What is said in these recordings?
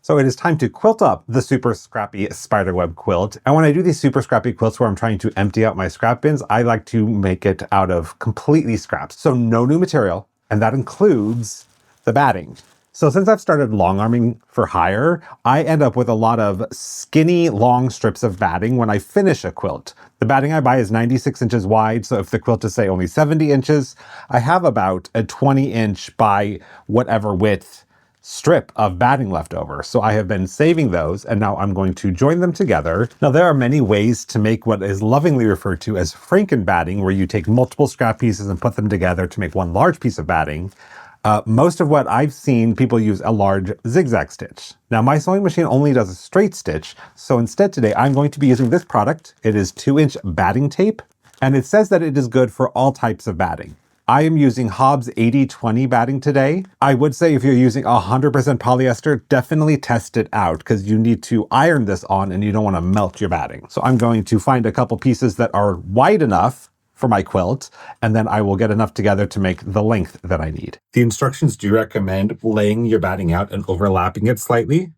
So it is time to quilt up the Super Scrappy Spiderweb quilt. And when I do these Super Scrappy quilts where I'm trying to empty out my scrap bins, I like to make it out of completely scraps. So no new material, and that includes the batting. So since I've started long arming for hire, I end up with a lot of skinny, long strips of batting when I finish a quilt. The batting I buy is 96 inches wide, so if the quilt is, say, only 70 inches, I have about a 20-inch by whatever width strip of batting left over. So I have been saving those, and now I'm going to join them together. Now, there are many ways to make what is lovingly referred to as Frankenbatting, where you take multiple scrap pieces and put them together to make one large piece of batting. Most of what I've seen, people use a large zigzag stitch. Now, my sewing machine only does a straight stitch, so instead today I'm going to be using this product. It is 2-inch batting tape, and it says that it is good for all types of batting. I am using Hobbs 80/20 batting today. I would say if you're using 100% polyester, definitely test it out because you need to iron this on and you don't want to melt your batting. So I'm going to find a couple pieces that are wide enough for my quilt, and then I will get enough together to make the length that I need. The instructions do recommend laying your batting out and overlapping it slightly,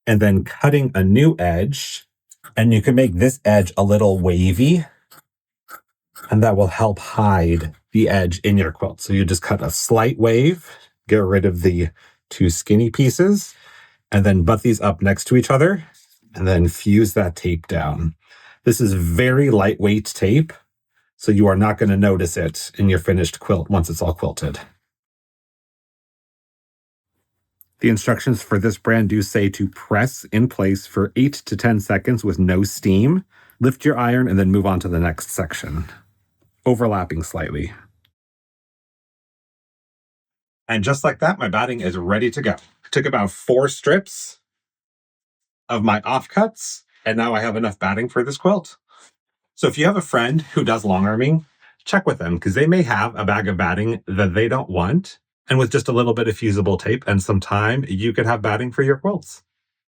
and then cutting a new edge. And you can make this edge a little wavy, and that will help hide the edge in your quilt. So you just cut a slight wave, get rid of the two skinny pieces, and then butt these up next to each other, and then fuse that tape down. This is very lightweight tape, so you are not going to notice it in your finished quilt once it's all quilted. The instructions for this brand do say to press in place for 8 to 10 seconds with no steam, lift your iron, and then move on to the next section, overlapping slightly. And just like that, my batting is ready to go. I took about 4 strips of my offcuts, and now I have enough batting for this quilt. So if you have a friend who does long arming, check with them because they may have a bag of batting that they don't want. And with just a little bit of fusible tape and some time, you could have batting for your quilts.